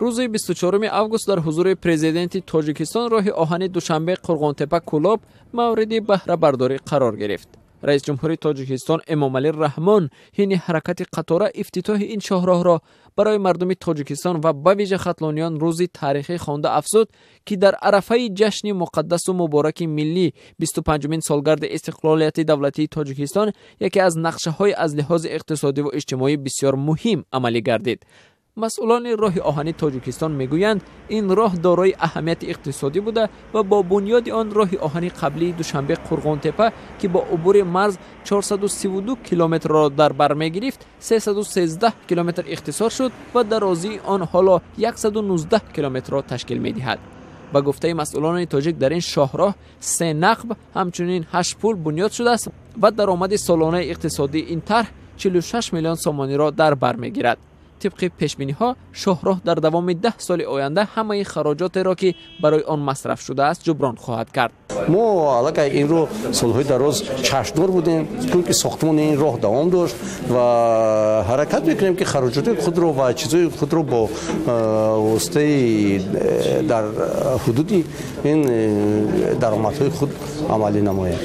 روز 24 آگوست در حضور پرزیدنت تاجیکستان راه آهن دوشنبه قرغانتپه کولاب مورد بهره برداری قرار گرفت. رئیس جمهور تاجیکستان امامعلی رحمان حین حرکت قطار افتتاح این شاهراه را برای مردم تاجیکستان و به ویژه ختلانیان روزی تاریخی خوانده افزود که در عرفه جشن مقدس و مبارک ملی 25مین سالگرد استقلالیت دولتی تاجیکستان یکی از نقشه‌های از لحاظ اقتصادی و اجتماعی بسیار مهم عملی گردید. مسئولان راه آهن تاجیکستان میگویند این راه دارای اهمیت اقتصادی بوده و با بنیاد آن راه آهن قبلی دوشنبه قرغانتپه که با عبور مرز 432 کیلومتر را در بر میگرفت 313 کیلومتر اختصار شد و درازی آن حالا 119 کیلومتر را تشکیل میدهد. با گفته مسئولان تاجیک در این شاهراه 3 نقب همچنین 8 پل بنیاد شده است و درآمد سالانه اقتصادی این طرح 46 میلیون سومانی را در بر میگیرد. طبق پیشبینی ها شاهراه در دوام 10 سال آینده همه خراجات را که برای آن مصرف شده است جبران خواهد کرد. ما علاقه این رو سالهای دراز چشمدار بودیم که ساختمان این راه دوام داشت و حرکت میکنیم که خراجات خود رو و چیزای خود رو با واسطه در حدودی این درآمدهای خود عملی نماییم.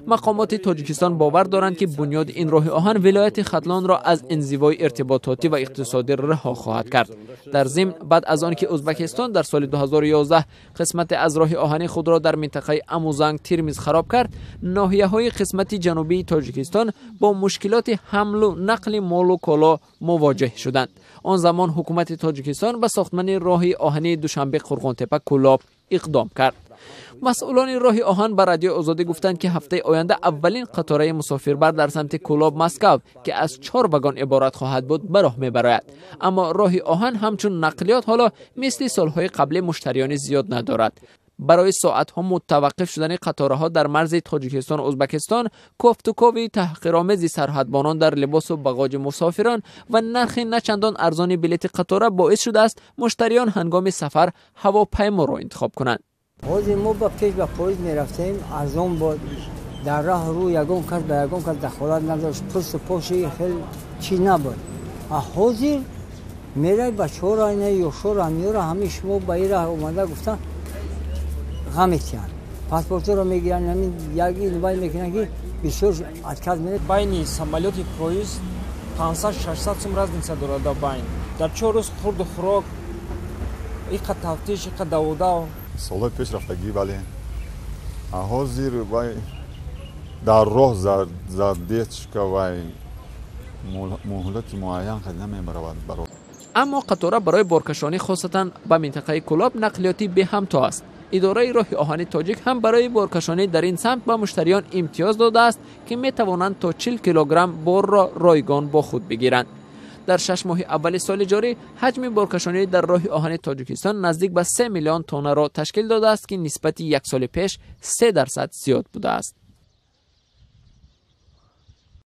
مقامات تاجیکستان باور دارند که بنیاد این راه آهن ولایت ختلان را از انزوای ارتباطاتی و اقتصادی رها خواهد کرد. در ضمن بعد از آن که ازبکستان در سال 2011 قسمت از راه آهن خود را در منطقه اموزنگ ترمیز خراب کرد، ناحیه‌های قسمت جنوبی تاجیکستان با مشکلات حمل و نقل مال و کالا مواجه شدند. آن زمان حکومت تاجیکستان به ساختمان راه آهن دوشنبه قرغانتپه کولاب اقدام کرد. مسئولان راه آهن به رادیو آزادی گفتند که هفته آینده اولین قطار مسافربر در سمت کولاب مسکو که از 4 واگن عبارت خواهد بود به راه میبراید. اما راه آهن همچون نقلیات حالا مثل سالهای قبل مشتریان زیاد ندارد. برای ساعت‌ها متوقف شدن قطارها در مرز تاجیکستان و ازبکستان، کوفتوکاوی تحقیرآمیز سرحدبانان در لباس و بagaج مسافران و نرخ نچندان ارزان بلیط قطار باعث شده است مشتریان هنگام سفر هواپیما را انتخاب کنند. حاضر ما با پیش به پلیس می رفتیم از اون با در راه رو یگم کس به یگم کس دخالت نداشت پس و پاشی خیلی چی نبود. حاضر میره با چهار آینه یا شور همیورا همه شما با این راه اومده گفتن غمیتیان پاسپورت رو میگیرن همین یکی نوای میکنن که بسیار اتکاز میره. بین سامالیات پرویز 500-600 سوم разница داره در بین. در 4 روز خورد و خوراک اینقدر تفتیش اینقدر دودا سالهای پیش رفتگی ولی حاضر وای در راه زدیش که وای مهلت معین خیلی نمیبرود برای. اما قطار برای بارکشانی خاصتا به منطقه کولاب نقلیاتی به همتا است. اداره راه آهن تاجیک هم برای بارکشانی در این سمت به مشتریان امتیاز داده است که می توانند تا 40 کیلوگرم بار را رایگان با خود بگیرند. در 6 ماه اول سال جاری حجم بارکشانی در راه آهن تاجیکستان نزدیک به 3 میلیون تن را تشکیل داده است که نسبت یک سال پیش 3% زیاد بوده است.